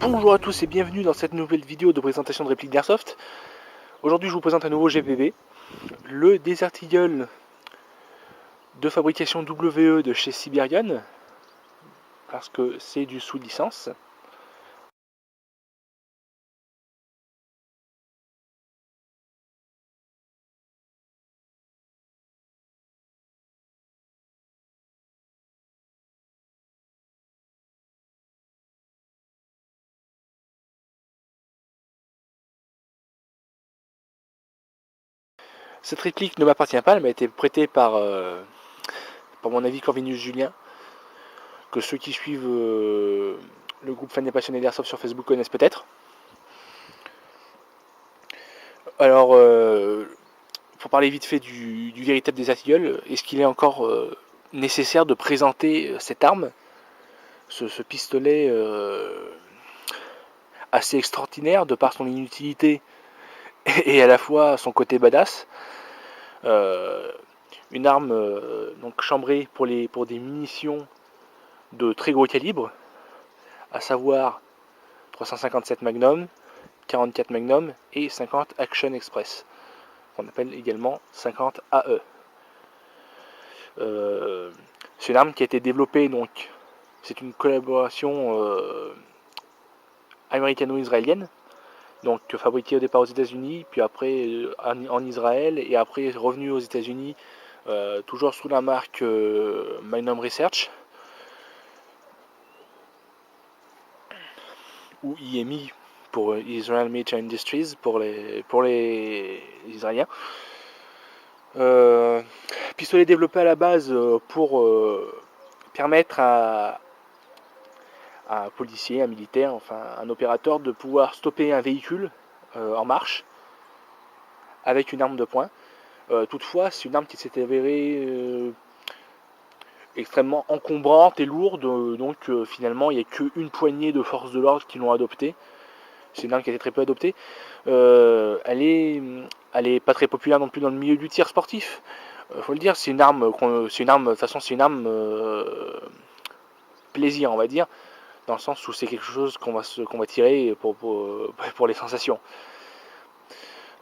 Bonjour à tous et bienvenue dans cette nouvelle vidéo de présentation de répliques d'Airsoft. Aujourd'hui je vous présente un nouveau GPV, le Desert Eagle de fabrication WE de chez Siberian, parce que c'est du sous licence. Cette réplique ne m'appartient pas, elle m'a été prêtée par mon ami Corvinus Julien, que ceux qui suivent le groupe Fans et Passionnés d'Airsoft sur Facebook connaissent peut-être. Alors, pour parler vite fait du véritable Desert Eagle, est-ce qu'il est encore nécessaire de présenter cette arme, ce pistolet assez extraordinaire de par son inutilité et à la fois son côté badass. Une arme donc chambrée pour des munitions de très gros calibre, à savoir 357 Magnum, 44 Magnum et 50 Action Express, qu'on appelle également 50 AE. C'est une arme qui a été développée, donc c'est une collaboration américano-israélienne, donc fabriquée au départ aux États-Unis, puis après en Israël, et après revenu aux États-Unis, toujours sous la marque Magnum Research, ou IMI pour Israel Military Industries pour les Israéliens. Pistolet développé à la base pour permettre à un policier, un militaire, enfin un opérateur de pouvoir stopper un véhicule en marche avec une arme de poing. Toutefois, c'est une arme qui s'est avérée extrêmement encombrante et lourde, donc finalement il n'y a qu'une poignée de forces de l'ordre qui l'ont adoptée. C'est une arme qui a été très peu adoptée. Elle est pas très populaire non plus dans le milieu du tir sportif. Faut le dire, c'est une arme, de toute façon c'est une arme plaisir, on va dire, dans le sens où c'est quelque chose qu'on va tirer pour les sensations.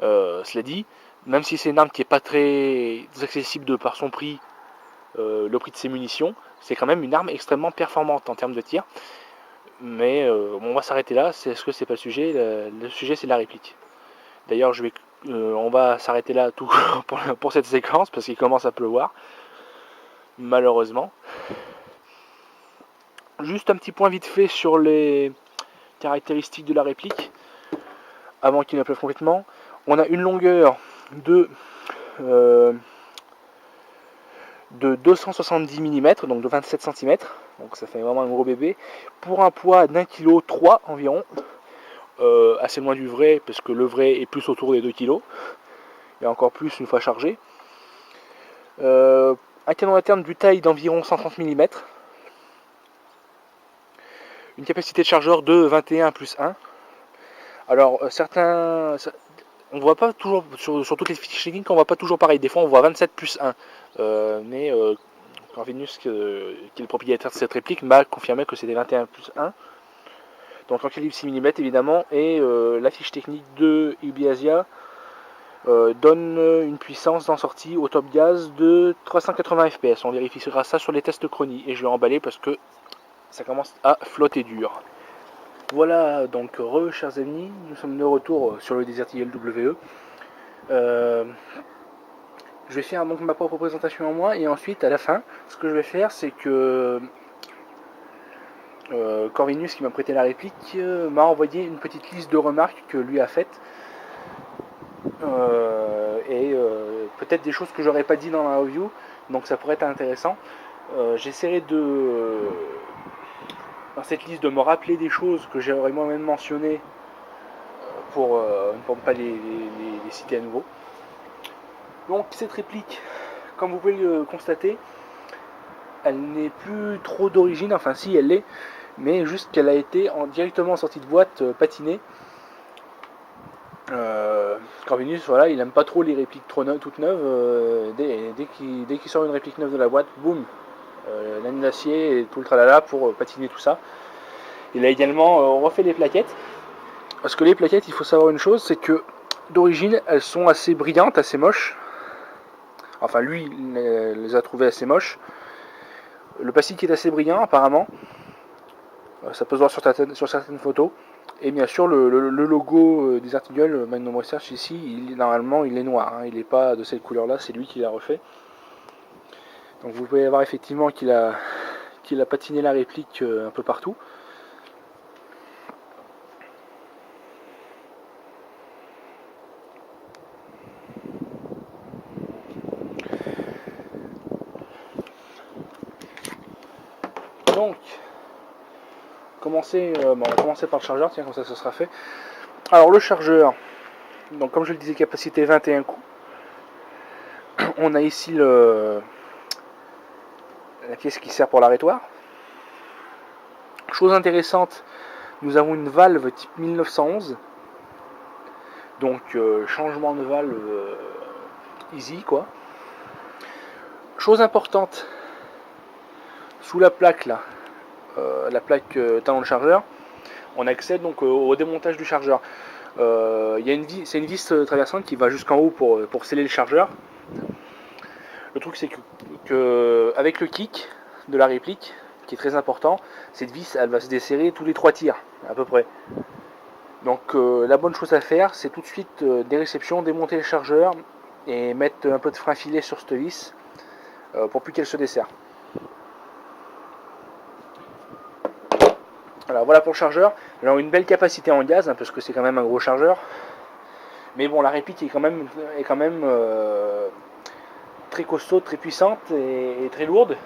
Cela dit, même si c'est une arme qui n'est pas très accessible de par son prix, le prix de ses munitions, c'est quand même une arme extrêmement performante en termes de tir. Mais on va s'arrêter là, est-ce que c'est pas le sujet? Le sujet c'est la réplique. D'ailleurs on va s'arrêter là tout pour cette séquence parce qu'il commence à pleuvoir, malheureusement. Juste un petit point vite fait sur les caractéristiques de la réplique avant qu'il ne pleuve complètement. On a une longueur de 270 mm, donc de 27 cm, donc ça fait vraiment un gros bébé, pour un poids d'1,3 kg environ, assez loin du vrai, parce que le vrai est plus autour des 2 kg, et encore plus une fois chargé. Un canon interne du taille d'environ 130 mm, une capacité de chargeur de 21 plus 1. Alors on voit pas toujours, sur toutes les fiches techniques, on voit pas toujours pareil, des fois on voit 27 plus 1, mais Corvinus, qui est le propriétaire de cette réplique, m'a confirmé que c'était 21 plus 1. Donc en calibre 6 mm évidemment, et la fiche technique de Ubiasia donne une puissance d'en sortie au top gaz de 380 fps. On vérifiera ça sur les tests chronie, et je vais emballer parce que ça commence à flotter dur. Voilà, donc chers amis, nous sommes de retour sur le Desert Eagle WE. Je vais faire donc ma propre présentation en moi, et ensuite à la fin, ce que je vais faire, c'est que Corvinus, qui m'a prêté la réplique, m'a envoyé une petite liste de remarques que lui a faites, et peut-être des choses que j'aurais pas dit dans la review, donc ça pourrait être intéressant. J'essaierai dans cette liste de me rappeler des choses que j'aurais moi-même mentionnées pour ne pas les citer à nouveau. Donc cette réplique, comme vous pouvez le constater, elle n'est plus trop d'origine, enfin si elle l'est, mais juste qu'elle a été directement en sortie de boîte patinée. Corvinus, voilà, il aime pas trop les répliques toutes neuves. Dès qu'il sort une réplique neuve de la boîte, boum, laine d'acier et tout le tralala pour patiner tout ça. Il a également refait les plaquettes. Parce que les plaquettes, il faut savoir une chose, c'est que d'origine, elles sont assez brillantes, assez moches. Enfin, lui, il les a trouvées assez moches. Le plastique est assez brillant, apparemment. Ça peut se voir sur certaines photos. Et bien sûr, le logo des Artigol, Magnum Research, ici, normalement, il est noir. Hein. Il n'est pas de cette couleur-là, c'est lui qui l'a refait. Donc vous pouvez voir effectivement qu'il a patiné la réplique un peu partout. Donc, on va commencer par le chargeur, tiens, comme ça sera fait. Alors le chargeur, donc comme je le disais, capacité 21 coups. On a ici la pièce qui sert pour l'arrêtoir. Chose intéressante, nous avons une valve type 1911. Donc changement de valve easy quoi. Chose importante, sous la plaque là, la plaque talon de chargeur, on accède donc au démontage du chargeur. C'est une vis traversante qui va jusqu'en haut pour sceller le chargeur. Le truc c'est que avec le kick de la réplique, qui est très important, cette vis elle va se desserrer tous les 3 tirs à peu près. Donc la bonne chose à faire, c'est tout de suite des réceptions, démonter le chargeur et mettre un peu de frein filet sur cette vis pour plus qu'elle se desserre. Alors voilà pour le chargeur. Alors une belle capacité en gaz, hein, parce que c'est quand même un gros chargeur. Mais bon, la réplique est quand même très costaud, très puissante et très lourde.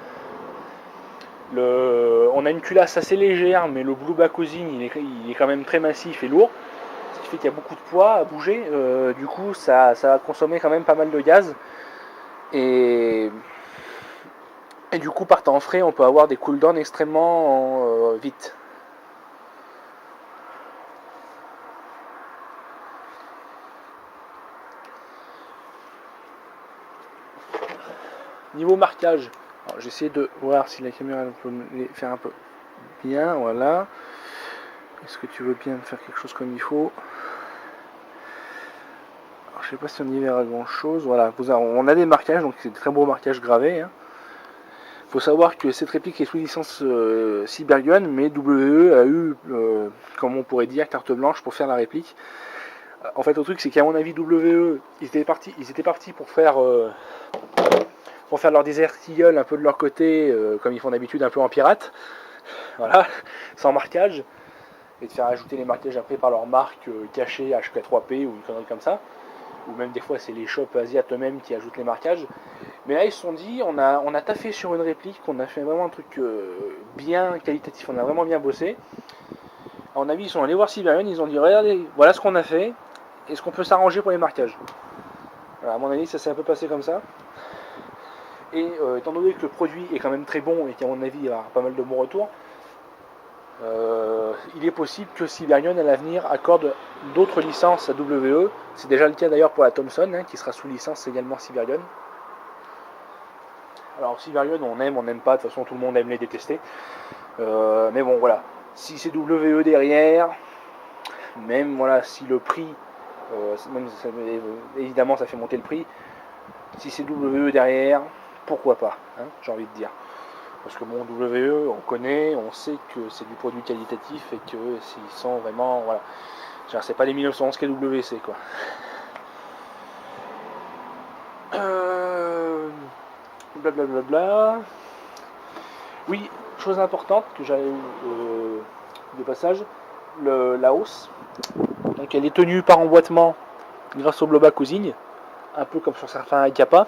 On a une culasse assez légère, mais le Blue Back Housing il est quand même très massif et lourd. Ce qui fait qu'il y a beaucoup de poids à bouger. Du coup, ça va consommer quand même pas mal de gaz. Et du coup, partant en frais, on peut avoir des cooldowns extrêmement vite. Niveau marquage, j'essaie de voir si la caméra peut me les faire un peu bien, voilà. Est-ce que tu veux bien me faire quelque chose comme il faut? Alors, je sais pas si on y verra grand chose, voilà, on a des marquages, donc c'est des très beaux marquages gravés. Hein. Faut savoir que cette réplique est sous licence Cybergun, mais WE a eu, comme on pourrait dire, carte blanche pour faire la réplique. En fait, le truc, c'est qu'à mon avis, WE, ils étaient partis pour faire leur Desert Eagle un peu de leur côté, comme ils font d'habitude, un peu en pirate, voilà, sans marquage, et de faire ajouter les marquages après par leur marque cachée HK3P ou une connerie comme ça, ou même des fois c'est les shops asiates eux-mêmes qui ajoutent les marquages. Mais là ils se sont dit, on a taffé sur une réplique, on a fait vraiment un truc bien qualitatif, on a vraiment bien bossé. À mon avis, ils sont allés voir Cybergun, ils ont dit, regardez, voilà ce qu'on a fait, est-ce qu'on peut s'arranger pour les marquages? Voilà, à mon avis, ça s'est un peu passé comme ça. Et étant donné que le produit est quand même très bon et qu'à mon avis il y aura pas mal de bons retours, il est possible que Cybergun à l'avenir accorde d'autres licences à WE. C'est déjà le cas d'ailleurs pour la Thomson, hein, qui sera sous licence également Cybergun. Alors Cybergun, on aime, on n'aime pas, de toute façon tout le monde aime les détester. Mais bon voilà, si c'est WE derrière, même voilà, si le prix, évidemment ça fait monter le prix, si c'est WE derrière, pourquoi pas, hein, j'ai envie de dire. Parce que bon, WE, on connaît, on sait que c'est du produit qualitatif et que s'ils sont vraiment, voilà, genre, c'est pas les 1911 KWC quoi. Blablabla. Oui, chose importante que j'avais de passage, la hausse. Donc elle est tenue par emboîtement grâce au blowback housing, un peu comme sur certains Kappa.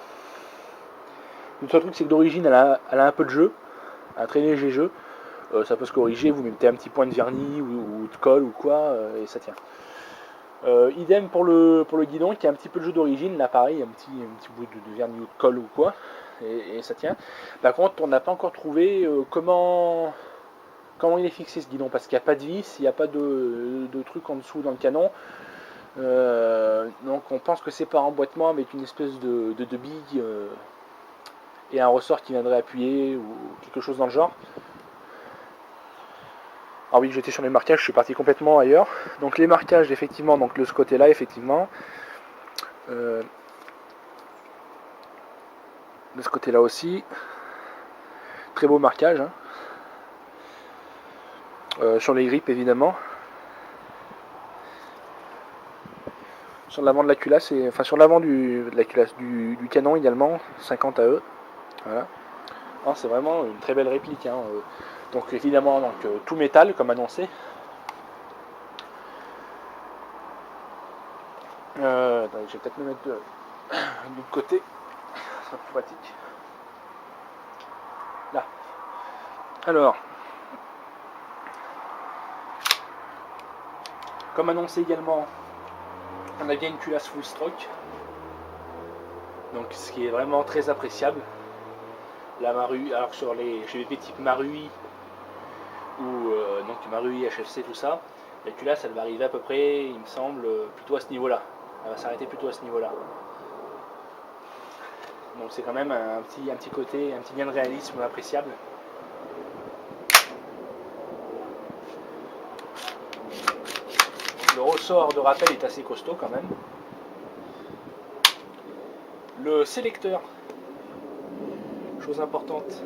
Le seul truc c'est que d'origine elle a un peu de jeu, un très léger jeu. Ça peut se corriger, vous mettez un petit point de vernis ou de colle ou quoi, et ça tient. Idem pour le guidon qui a un petit peu de jeu d'origine, là pareil, un petit bout de vernis ou de colle ou quoi, et ça tient. Par contre, on n'a pas encore trouvé comment il est fixé ce guidon, parce qu'il n'y a pas de vis, il n'y a pas de truc en dessous dans le canon. Donc on pense que c'est par emboîtement avec une espèce de bille et un ressort qui viendrait appuyer ou quelque chose dans le genre. Ah oui, j'étais sur les marquages, je suis parti complètement ailleurs. Donc les marquages, effectivement, donc de ce côté-là, effectivement. De ce côté-là aussi. Très beau marquage. Hein. Sur les grippes, évidemment. Sur l'avant de la culasse, et, enfin sur l'avant de la culasse, du canon également, 50 AE. Voilà. C'est vraiment une très belle réplique. Hein. Donc évidemment, tout métal comme annoncé. Je vais peut-être me mettre de l'autre côté, ça sera plus pratique. Là. Alors, comme annoncé également, on a bien une culasse full stroke, donc ce qui est vraiment très appréciable. La Marui, alors sur les GVP type Marui ou donc Marui, HFC, tout ça, la culasse elle va arriver à peu près, il me semble, plutôt à ce niveau-là. Elle va s'arrêter plutôt à ce niveau-là. Donc c'est quand même un petit côté, un petit gain de réalisme appréciable. Le ressort de rappel est assez costaud quand même. Le sélecteur, chose importante,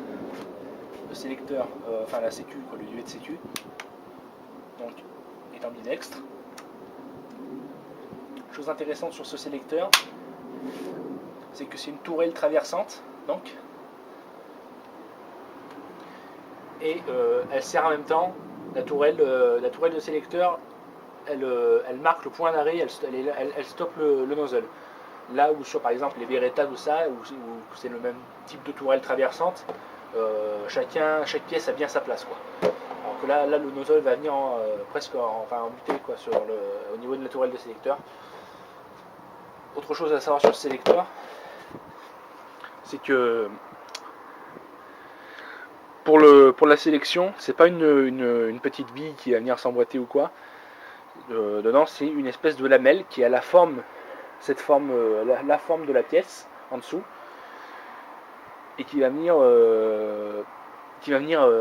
le sélecteur, enfin la sécu, le duvet de sécu, donc est ambidextre. Chose intéressante sur ce sélecteur, c'est que c'est une tourelle traversante, donc, et elle sert en même temps, la tourelle de sélecteur, elle marque le point d'arrêt, elle stoppe le nozzle. Là où sur par exemple les Beretta ou ça, où c'est le même type de tourelle traversante, chaque pièce a bien sa place, quoi. Alors que là le nozzle va venir presque en buté, quoi, au niveau de la tourelle de sélecteur. Autre chose à savoir sur le sélecteur, c'est que pour la sélection, c'est pas une petite bille qui va venir s'emboîter ou quoi. Dedans, c'est une espèce de lamelle qui a la forme de la pièce en dessous et qui va venir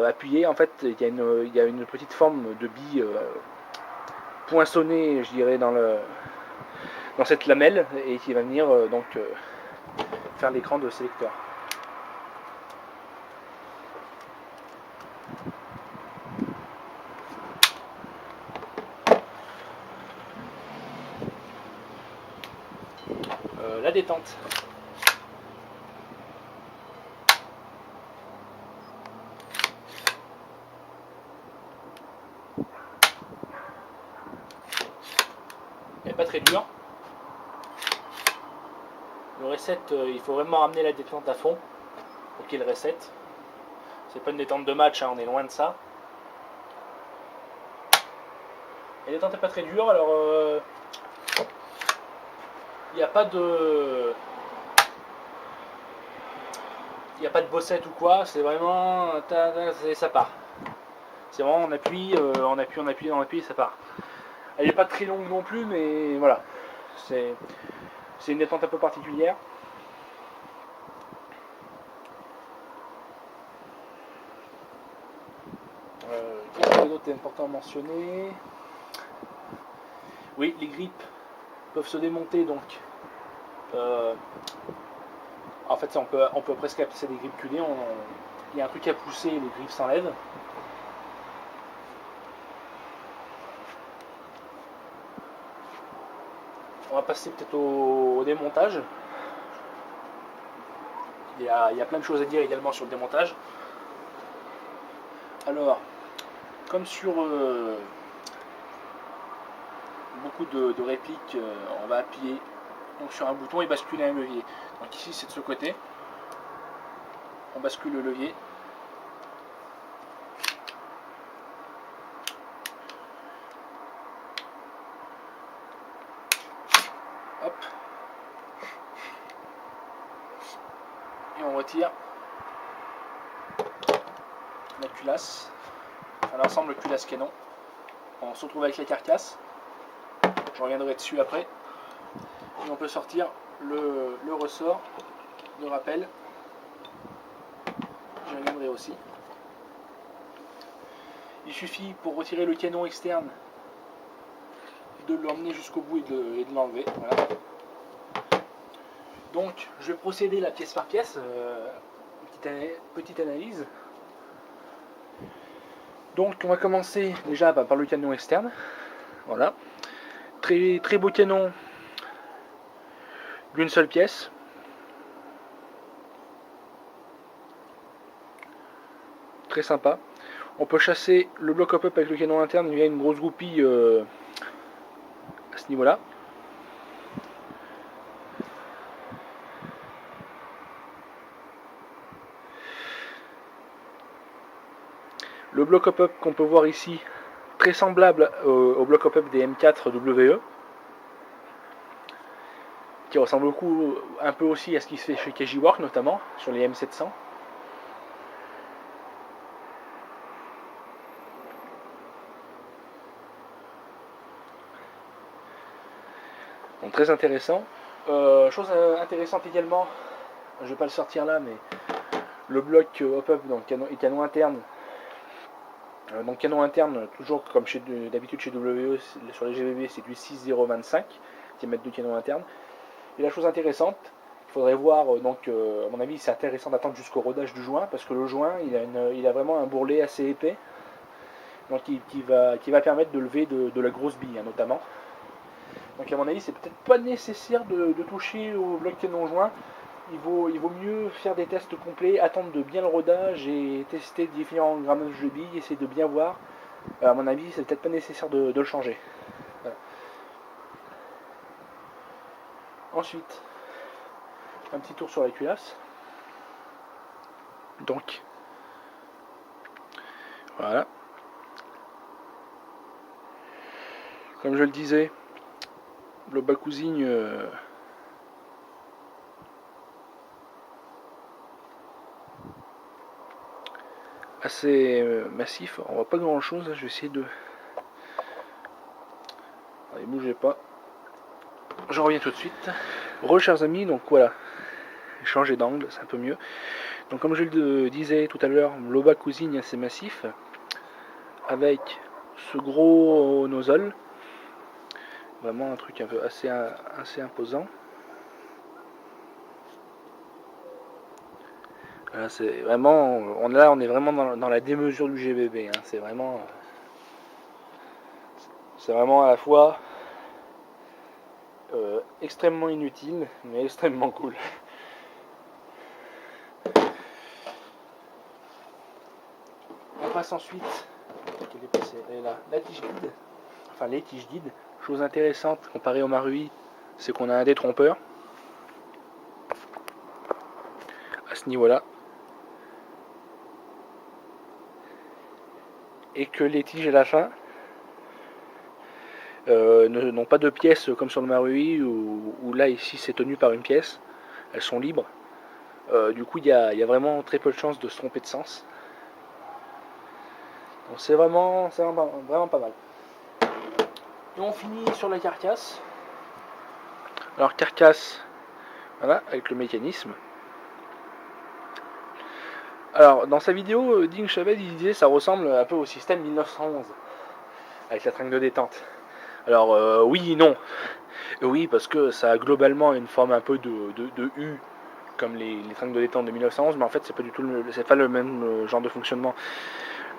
appuyer. En fait, il y a une petite forme de bille poinçonnée, je dirais, dans cette lamelle et qui va venir faire l'écran de sélecteur. La détente. Elle n'est pas très dure. Le reset, il faut vraiment ramener la détente à fond pour qu'il reset. C'est pas une détente de match, hein, on est loin de ça. La détente n'est pas très dure, alors il n'y a pas de bossette ou quoi, c'est vraiment ça part. C'est vraiment on appuie et ça part. Elle n'est pas très longue non plus, mais voilà, c'est une détente un peu particulière. Qu'est-ce que d'autre est important à mentionner? Oui, les grippes peuvent se démonter, donc en fait on peut presque appeler ça des grippes culées. Il y a un truc à pousser, les griffes s'enlèvent. On va passer peut-être au démontage. Il y a plein de choses à dire également sur le démontage. Alors, comme sur beaucoup de répliques, on va appuyer donc sur un bouton et basculer un levier. Donc ici c'est de ce côté. On bascule le levier. Hop. Et on retire la culasse, enfin, l'ensemble culasse canon. On se retrouve avec la carcasse. Je reviendrai dessus après. Et on peut sortir le ressort de rappel. Je reviendrai aussi. Il suffit pour retirer le canon externe de l'emmener jusqu'au bout et de l'enlever. Voilà. Donc je vais procéder la pièce par pièce, petite analyse. Donc on va commencer déjà par le canon externe. Voilà. Très, très beau canon d'une seule pièce. Très sympa. On peut chasser le bloc hop-up avec le canon interne, il y a une grosse goupille à ce niveau-là. Le bloc hop-up qu'on peut voir ici, très semblable au bloc hop-up des M4 WE, qui ressemble beaucoup, un peu aussi à ce qui se fait chez Kajiwork notamment, sur les M700. Donc très intéressant. Chose intéressante également, je ne vais pas le sortir là, mais le bloc hop-up dans le canon interne. Donc canon interne, toujours comme d'habitude chez WE, sur les GVB c'est du 6.025 cm de canon interne. Et la chose intéressante, il faudrait voir, donc à mon avis c'est intéressant d'attendre jusqu'au rodage du joint, parce que le joint il a vraiment un bourrelet assez épais, donc qui va permettre de lever de la grosse bille notamment. Donc à mon avis c'est peut-être pas nécessaire de toucher au bloc canon joint. Il vaut mieux faire des tests complets, attendre de bien le rodage et tester différents grammages de billes, essayer de bien voir. À mon avis, c'est peut-être pas nécessaire de le changer. Voilà. Ensuite, un petit tour sur la culasse. Donc, voilà. Comme je le disais, le bas-cousine assez massif. On voit pas grand chose, je vais essayer de... Allez, bougez pas. Je reviens tout de suite. Chers amis, donc voilà. Changer d'angle, c'est un peu mieux. Donc comme je le disais tout à l'heure, le bas-cousine est assez massif. Avec ce gros nozzle. Vraiment un truc un peu assez imposant. Là, c'est vraiment, on est vraiment dans la démesure du GVB. Hein. C'est vraiment à la fois extrêmement inutile, mais extrêmement cool. On passe ensuite, elle est là, la tige guide, enfin les tiges guides. Chose intéressante comparée au Marui, c'est qu'on a un détrompeur à ce niveau-là. Et que les tiges à la fin n'ont pas de pièces comme sur le Marui où là ici c'est tenu par une pièce, elles sont libres. Du coup il y a vraiment très peu de chances de se tromper de sens. Donc c'est vraiment pas mal. Et on finit sur la carcasse. Alors carcasse, voilà, avec le mécanisme. Alors dans sa vidéo, Ding Chavez il disait ça ressemble un peu au système 1911 avec la tringle de détente. Alors oui et non. Oui parce que ça a globalement une forme un peu de U comme les tringles de détente de 1911, mais en fait c'est pas le même genre de fonctionnement.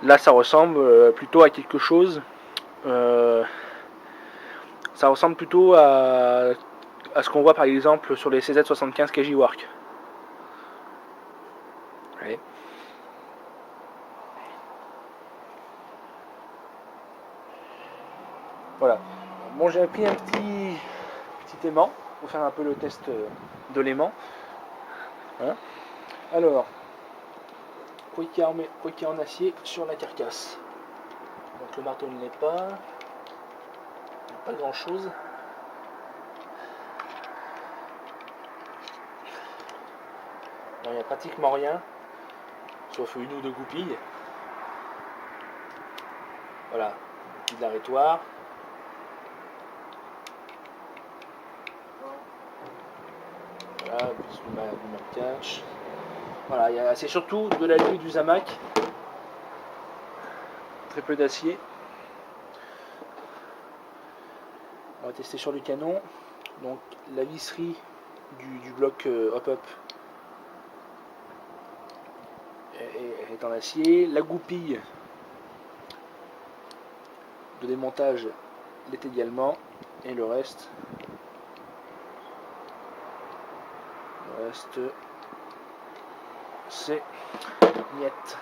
Là ça ressemble plutôt à quelque chose. Ça ressemble plutôt à ce qu'on voit par exemple sur les CZ75 Kajiwork. Ouais. Voilà. Bon, j'ai pris un petit aimant pour faire un peu le test de l'aimant. Voilà. Alors, briquet en acier sur la carcasse. Donc le marteau ne l'est pas. Pas grand chose. Il n'y a pratiquement rien, sauf une ou deux goupilles. Voilà, de l'arrêtoir. Voilà, du très peu d'acier. On va tester sur le canon. Donc la visserie du bloc hop-up est en acier. La goupille de démontage l'est également. Et le reste c'est miette.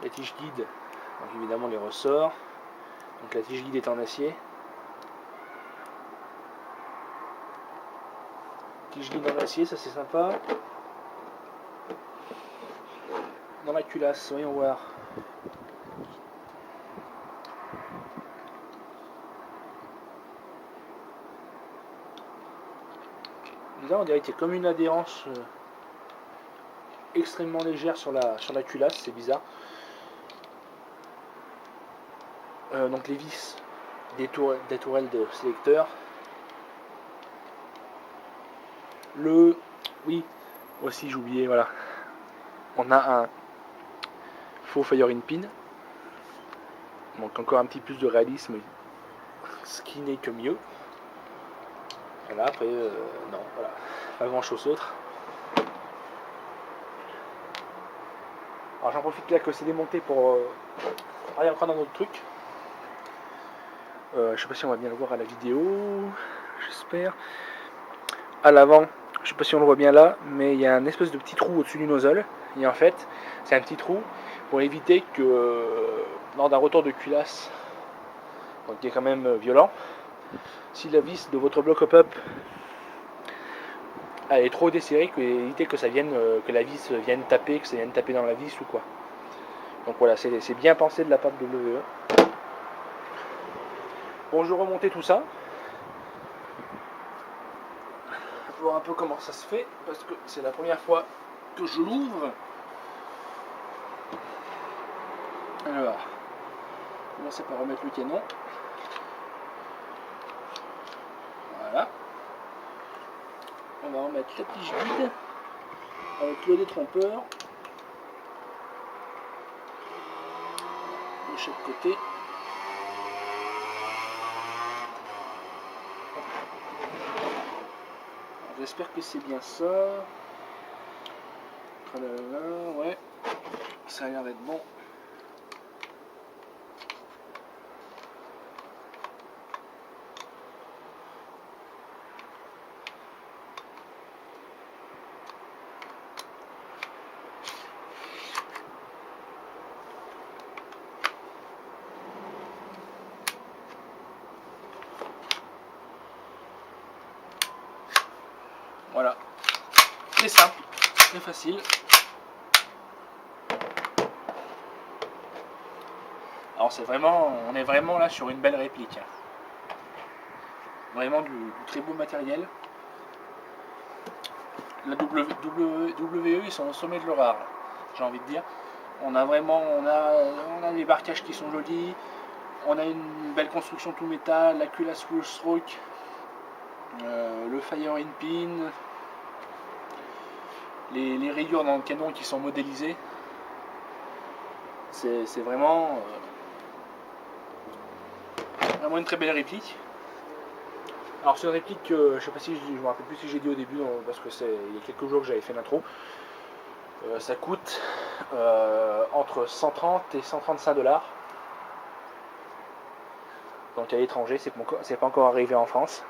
La tige guide, donc évidemment les ressorts. Donc la tige guide est en acier. Tige guide en acier, ça c'est sympa. Dans la culasse, voyons voir. Là on dirait qu'il y a comme une adhérence extrêmement légère sur la culasse, c'est bizarre. Donc les vis des tourelles de sélecteur. Oui, aussi j'ai oublié, voilà. On a un faux fire in pin. Donc encore un petit plus de réalisme, ce qui n'est que mieux. Voilà, après, non, voilà, pas grand chose d'autre. Alors j'en profite là que c'est démonté pour aller encore dans notre truc. Je sais pas si on va bien le voir à la vidéo, j'espère. À l'avant, je sais pas si on le voit bien là, mais il y a un espèce de petit trou au-dessus du nozzle. Et en fait, c'est un petit trou pour éviter que lors d'un retour de culasse, donc qui est quand même violent, si la vis de votre bloc hop-up est trop desserrée, éviter que ça vienne, que la vis vienne taper, que ça vienne taper dans la vis ou quoi. Donc voilà, c'est bien pensé de la part de WE. Bon, je vais remonter tout ça. Voir un peu comment ça se fait, parce que c'est la première fois que je l'ouvre. Alors, on va commencer par remettre le canon. Voilà. On va remettre la tige guide avec le détrompeur de chaque côté. J'espère que c'est bien ça. Ouais, ça a l'air d'être bon. Voilà, c'est simple, très facile. Alors on est vraiment là sur une belle réplique. Vraiment du très beau matériel. La WE, ils sont au sommet de leur art, j'ai envie de dire. On a des barcages qui sont jolis, on a une belle construction tout métal, la culasse full stroke, le fire in pin, les rayures dans le canon qui sont modélisées. C'est vraiment une très belle réplique. Alors c'est une réplique que je sais pas si je me rappelle plus si j'ai dit au début, parce que il y a quelques jours que j'avais fait l'intro. Ça coûte entre 130 et 135 $. Donc à l'étranger, c'est pas encore arrivé en France.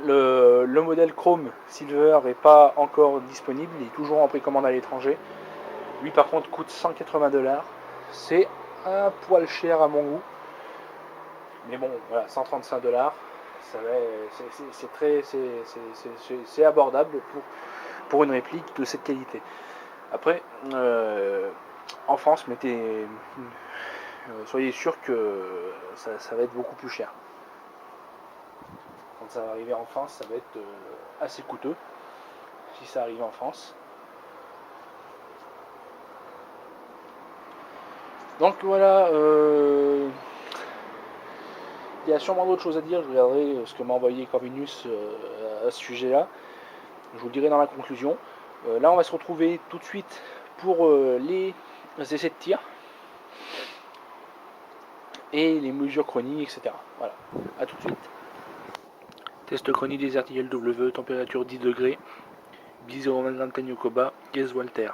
Le modèle Chrome Silver n'est pas encore disponible, il est toujours en précommande à l'étranger. Lui par contre coûte 180 $. C'est un poil cher à mon goût. Mais bon, voilà, 135 $, c'est abordable pour une réplique de cette qualité. Après, en France, soyez sûr que ça va être beaucoup plus cher. Quand ça va arriver en France, ça va être assez coûteux, si ça arrive en France. Donc voilà, il y a sûrement d'autres choses à dire, je regarderai ce que m'a envoyé Corvinus à ce sujet-là. Je vous le dirai dans la conclusion. Là, on va se retrouver tout de suite pour les essais de tir et les mesures chroniques, etc. Voilà, à tout de suite. Test chronique des artilleries W, température 10 degrés, bis 0,20 g Tanyokoba, gaz Walter.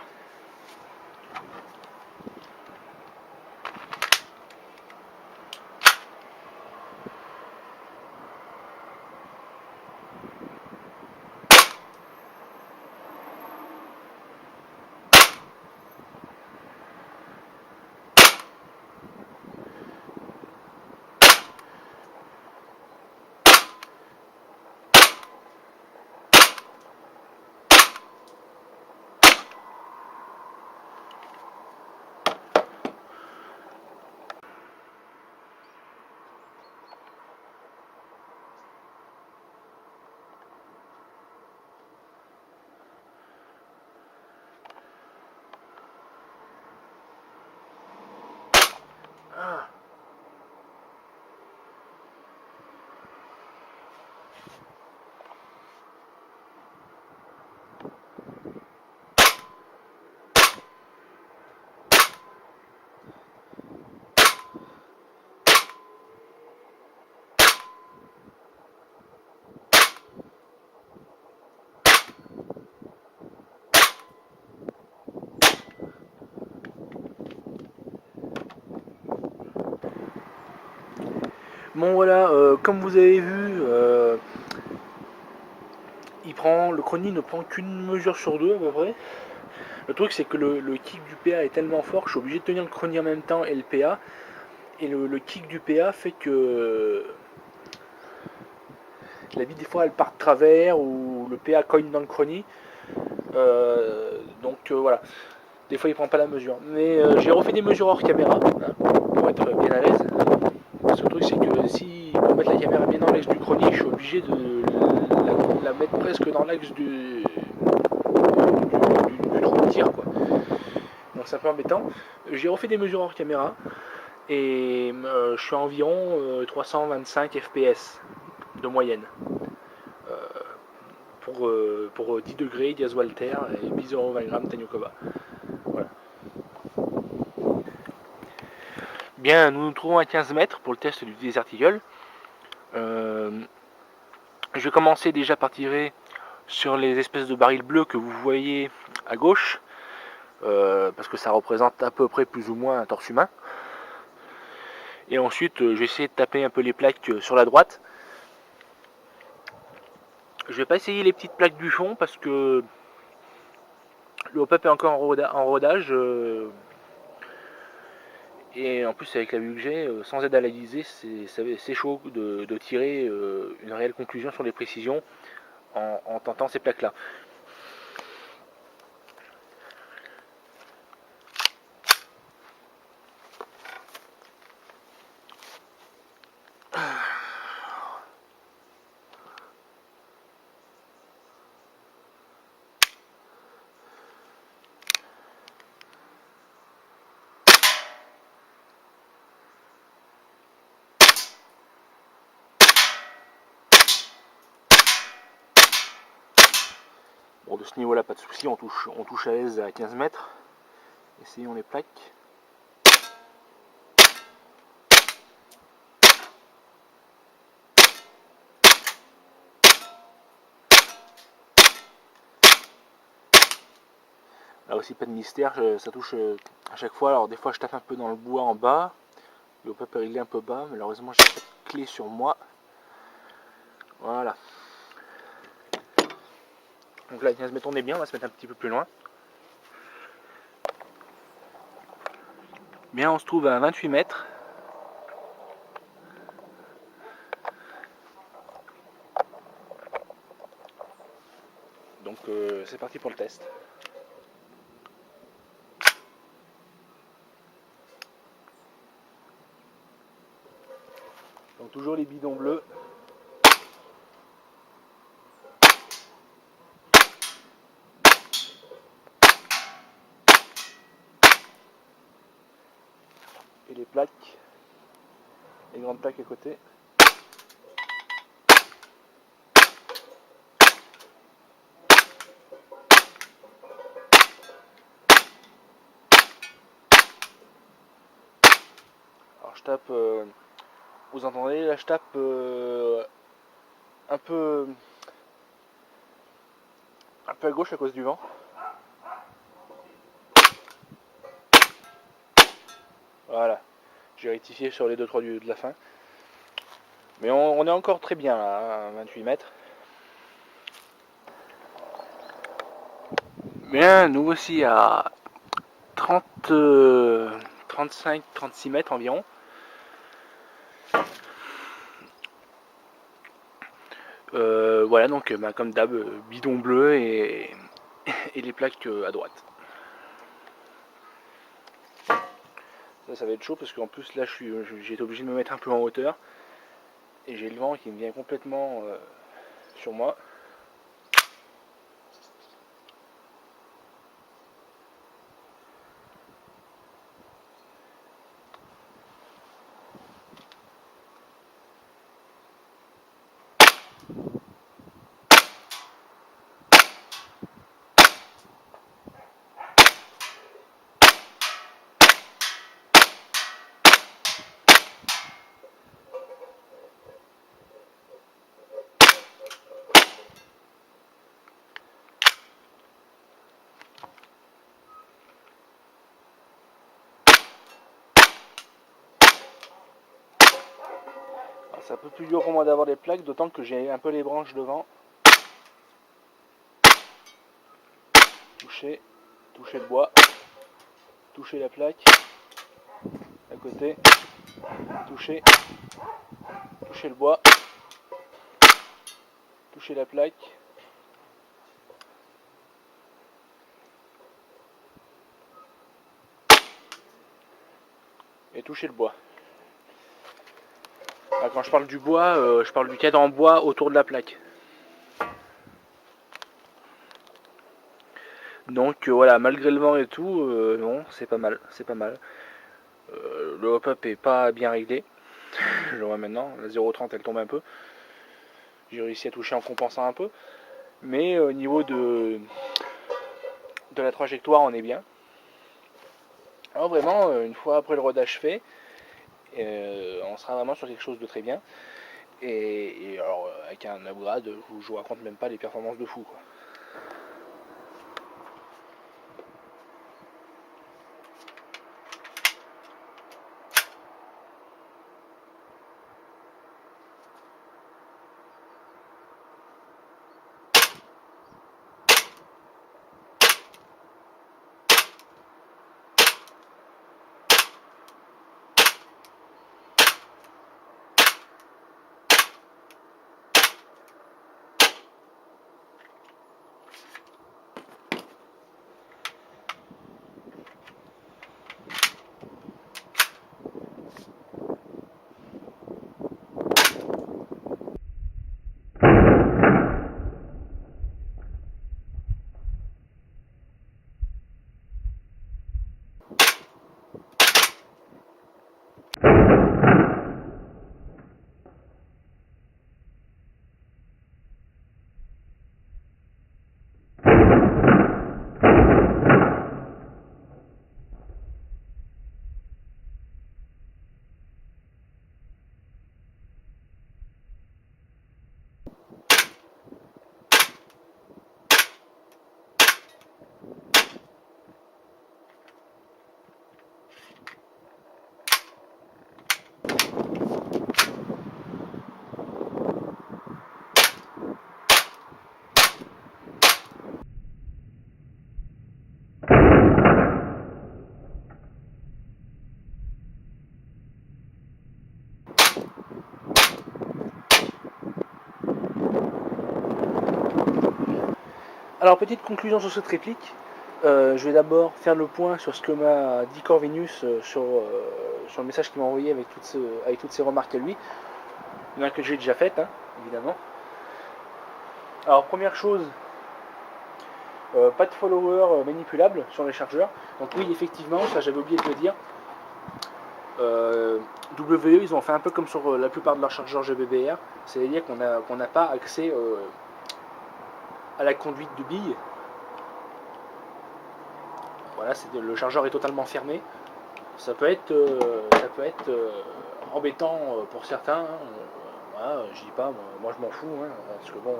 Bon voilà, comme vous avez vu, le chrony ne prend qu'une mesure sur deux à peu près. Le truc c'est que le kick du PA est tellement fort que je suis obligé de tenir le chrony en même temps et le PA. Et le kick du PA fait que la bille des fois elle part de travers ou le PA cogne dans le chrony. Donc voilà, des fois il prend pas la mesure. Mais j'ai refait des mesures hors caméra hein, pour être bien à l'aise. Parce que le truc c'est que si pour mettre la caméra bien dans l'axe du chrony, je suis obligé de la mettre presque dans l'axe du trou de tir quoi. Donc c'est un peu embêtant. J'ai refait des mesures hors caméra et je suis à environ 325 fps de moyenne. Pour 10 degrés, Diaz Walter et bis 0,20 g Tanyokoba. Voilà. Bien, nous nous trouvons à 15 mètres pour le test du Desert Eagle. Je vais commencer déjà par tirer sur les espèces de barils bleus que vous voyez à gauche, parce que ça représente à peu près plus ou moins un torse humain. Et ensuite, je vais essayer de taper un peu les plaques sur la droite. Je vais pas essayer les petites plaques du fond parce que le hop-up est encore en rodage. Et en plus avec la vue que j'ai, sans aide à l'Alizé, c'est chaud de tirer une réelle conclusion sur les précisions en tentant ces plaques là. Bon, de ce niveau là pas de souci, on touche à l'aise à 15 mètres. Essayons les plaques. Là aussi pas de mystère, ça touche à chaque fois. Alors des fois je tape un peu dans le bois en bas, le hop-up est réglé un peu bas, malheureusement j'ai pas de clé sur moi. Voilà. Donc là 15 mètres on est bien, on va se mettre un petit peu plus loin. Bien, on se trouve à 28 mètres. Donc c'est parti pour le test. Donc toujours les bidons bleus. Et les plaques, les grandes plaques à côté. je tape, vous entendez, là je tape un peu à gauche à cause du vent. Voilà, j'ai rectifié sur les 2-3 de la fin. Mais on est encore très bien là, à 28 mètres. Bien, nous voici à 35-36 mètres environ. Voilà, donc comme d'hab, bidon bleu et les plaques à droite. Ça va être chaud parce qu'en plus là j'ai été obligé de me mettre un peu en hauteur et j'ai le vent qui me vient complètement sur moi. C'est un peu plus dur pour moi d'avoir des plaques, d'autant que j'ai un peu les branches devant. Toucher le bois, toucher la plaque, à côté, toucher le bois, toucher la plaque. Et toucher le bois. Alors, quand je parle du bois, je parle du cadre en bois autour de la plaque. Donc voilà, malgré le vent et tout, non, c'est pas mal, c'est pas mal. Le hop-up est pas bien réglé. Je le vois maintenant, la 0,30 elle tombe un peu. J'ai réussi à toucher en compensant un peu. Mais au niveau de la trajectoire, on est bien. Alors vraiment, une fois après le rodage fait, on sera vraiment sur quelque chose de très bien. Et alors, avec un upgrade, je vous raconte même pas les performances de fou, quoi. Alors, petite conclusion sur cette réplique. Je vais d'abord faire le point sur ce que m'a dit Corvinus sur le message qu'il m'a envoyé avec toutes ces remarques à lui. Il y en a que j'ai déjà faites, hein, évidemment. Alors, première chose, pas de follower manipulable sur les chargeurs. Donc oui, effectivement, ça j'avais oublié de le dire. WE, ils ont fait un peu comme sur la plupart de leurs chargeurs GBBR, c'est-à-dire qu'on n'a pas accès à la conduite de billes. Voilà, le chargeur est totalement fermé. ça peut être, embêtant pour certains. Voilà, je dis pas, moi je m'en fous, hein, parce que bon,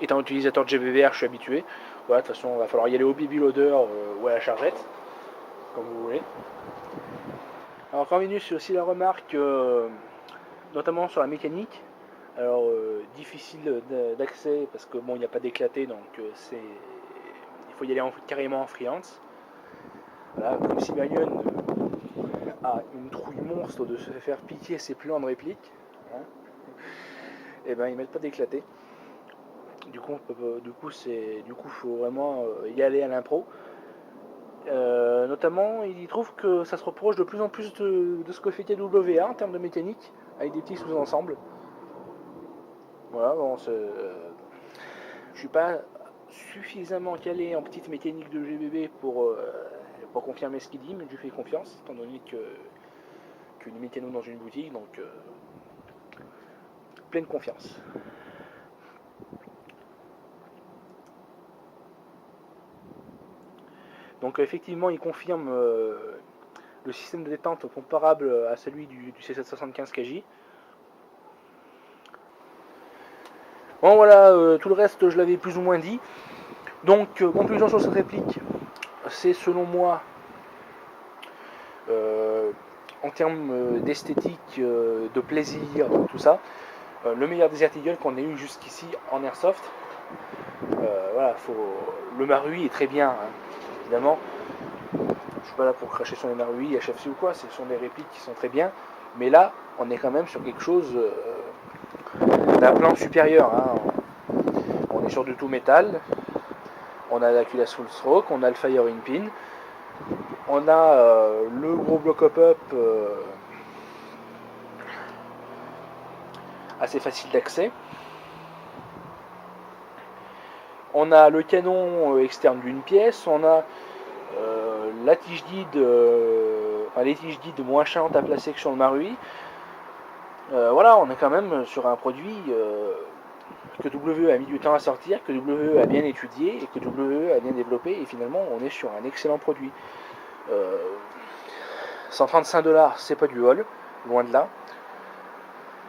étant utilisateur de GBVR, je suis habitué. Voilà, de toute façon, il va falloir y aller au baby loader ou à la chargette, comme vous voulez. Alors, Corvinus, c'est aussi la remarque, notamment sur la mécanique. Alors, difficile d'accès parce que bon, il n'y a pas d'éclaté, donc il faut y aller carrément en freelance. Voilà, comme Siberian a une trouille monstre de se faire piquer ses plans de réplique, hein, et ben ils mettent pas d'éclaté. Du coup, faut vraiment y aller à l'impro. Notamment, il trouve que ça se reproche de plus en plus de ce que fait TWA en termes de mécanique, avec des petits sous-ensembles. Voilà, bon, je suis pas suffisamment calé en petite mécanique de GBB pour confirmer ce qu'il dit, mais je lui fais confiance, étant donné que nous mécano dans une boutique, donc pleine confiance. Donc effectivement, il confirme le système de détente comparable à celui du C775 KJ. Bon voilà, tout le reste je l'avais plus ou moins dit. Donc conclusion sur cette réplique, c'est selon moi, en termes d'esthétique, de plaisir, tout ça, le meilleur Desert Eagle qu'on ait eu jusqu'ici en airsoft. Voilà, le Marui est très bien, hein, évidemment. Je suis pas là pour cracher sur les Marui, HFC ou quoi, ce sont des répliques qui sont très bien. Mais là, on est quand même sur quelque chose d'un plan supérieur. Hein. On est sur du tout métal. On a la culasse full stroke, on a le fire in pin. On a le gros block up assez facile d'accès. On a le canon externe d'une pièce, on a la tige guide, les tiges guides moins chiantes à placer que sur le Marui. Voilà, on est quand même sur un produit que WE a mis du temps à sortir, que WE a bien étudié et que WE a bien développé, et finalement on est sur un excellent produit. 135$, c'est pas du haul, loin de là.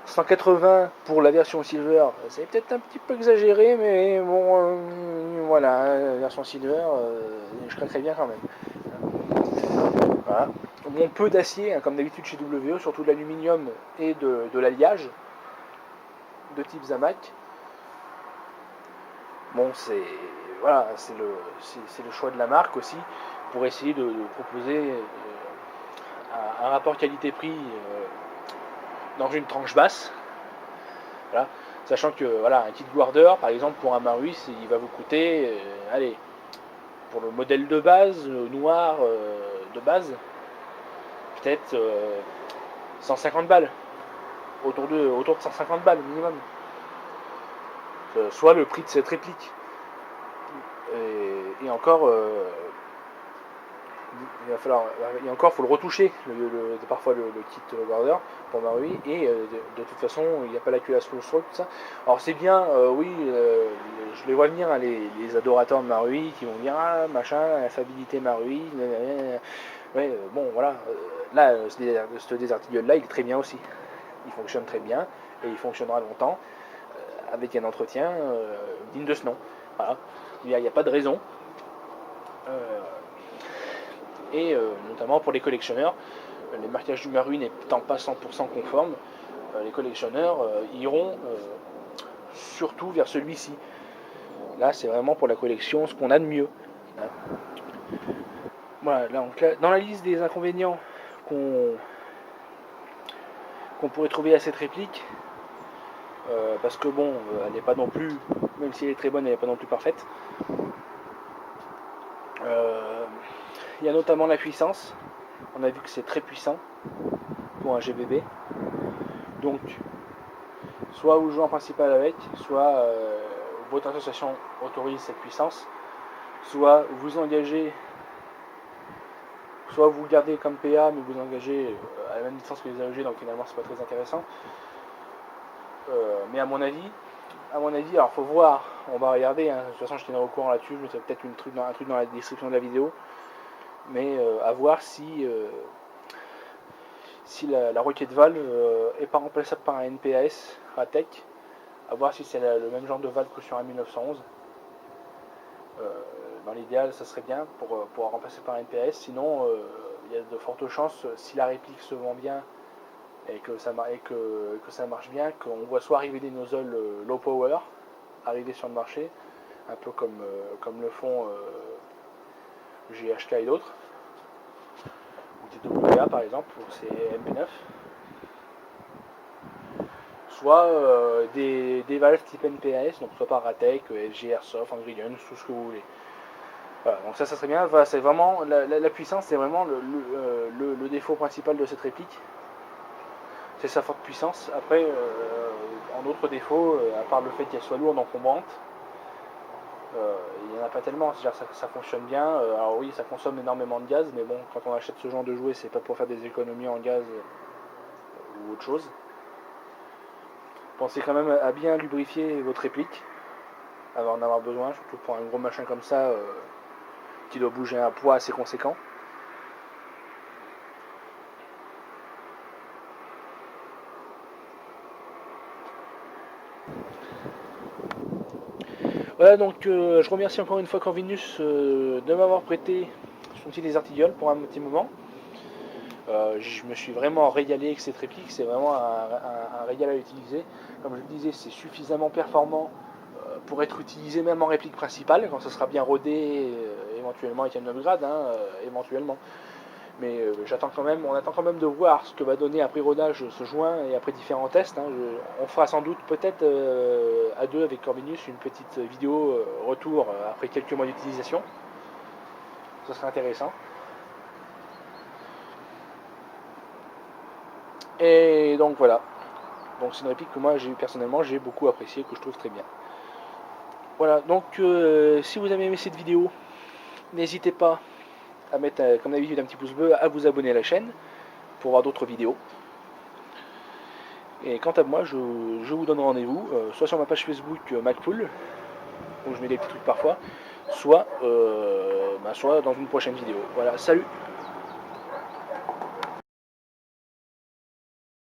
180 pour la version Silver, c'est peut-être un petit peu exagéré, mais bon, voilà, la version Silver, je craquerais bien quand même. Voilà. Bon, peu d'acier, hein, comme d'habitude chez WE, surtout de l'aluminium et de l'alliage de type Zamac. Bon, c'est voilà, c'est le choix de la marque aussi pour essayer de proposer un rapport qualité-prix dans une tranche basse. Voilà. Sachant que voilà, un kit guarder, par exemple, pour un Marui, il va vous coûter, allez, pour le modèle de base, noir de base, peut-être 150 balles. Autour de 150 balles minimum. Soit le prix de cette réplique. Et encore, faut le retoucher, parfois le kit guarder pour Marui, et de toute façon il n'y a pas la culasse full stroke, tout ça. Alors c'est bien, oui, je les vois venir, hein, les adorateurs de Marui qui vont dire ah machin, la fiabilité Marui, ouais, bon voilà, là ce Desert Eagle là il est très bien aussi, il fonctionne très bien et il fonctionnera longtemps avec un entretien digne de ce nom. Voilà, il n'y a pas de raison. Et notamment pour les collectionneurs, les marquages du Marui n'étant pas 100% conformes, les collectionneurs iront surtout vers celui-ci. Là, c'est vraiment pour la collection ce qu'on a de mieux. Voilà, donc là, dans la liste des inconvénients qu'on pourrait trouver à cette réplique, parce que bon, elle n'est pas non plus, même si elle est très bonne, elle n'est pas non plus parfaite. Il y a notamment la puissance. On a vu que c'est très puissant pour un GBB. Donc, soit vous jouez en principal avec, soit votre association autorise cette puissance, soit vous engagez, soit vous gardez comme PA, mais vous engagez à la même distance que les AEG, donc finalement c'est pas très intéressant. Mais à mon avis, alors faut voir, on va regarder, hein. De toute façon je tiendrai au courant là-dessus, je mettrai peut-être un truc dans la description de la vidéo. mais à voir si la requête valve est pas remplaçable par un NPAS Ratec, à voir si c'est le même genre de valve que sur un 1911. Dans l'idéal, ça serait bien pour pouvoir remplacer par un NPAS, sinon il y a de fortes chances, si la réplique se vend bien et que ça marche bien, qu'on voit soit arriver des nozzles low power arriver sur le marché, un peu comme le font GHK et d'autres, ou TWA par exemple pour ces MP9, soit des valves type NPAS, donc soit par Ratec, LG, Airsoft, Angry-Guns, tout ce que vous voulez. Voilà, donc ça serait bien. Voilà, c'est vraiment la puissance, c'est vraiment le défaut principal de cette réplique. C'est sa forte puissance. Après, en autre défaut, à part le fait qu'elle soit lourde, encombrante, il n'y en a pas tellement. C'est-à-dire que ça fonctionne bien. Alors oui, ça consomme énormément de gaz, mais bon, quand on achète ce genre de jouet, c'est pas pour faire des économies en gaz ou autre chose. Pensez quand même à bien lubrifier votre réplique avant d'en avoir besoin, surtout pour un gros machin comme ça qui doit bouger un poids assez conséquent. Voilà, donc je remercie encore une fois Corvinus de m'avoir prêté son petit désartilleul pour un petit moment. Je me suis vraiment régalé avec cette réplique, c'est vraiment un régal à utiliser. Comme je le disais, c'est suffisamment performant pour être utilisé même en réplique principale, quand ça sera bien rodé, éventuellement avec un 9 grade, éventuellement. Mais on attend quand même de voir ce que va donner après rodage ce joint et après différents tests. On fera sans doute peut-être à deux avec Corvinus une petite vidéo retour après quelques mois d'utilisation. Ça serait intéressant. Et donc voilà. Donc c'est une réplique que moi personnellement j'ai beaucoup appréciée, que je trouve très bien. Voilà, donc si vous avez aimé cette vidéo, n'hésitez pas à mettre comme d'habitude un petit pouce bleu, à vous abonner à la chaîne pour voir d'autres vidéos. Et quant à moi, je vous donne rendez-vous soit sur ma page Facebook MacPool, où je mets des petits trucs parfois, soit dans une prochaine vidéo. Voilà, salut!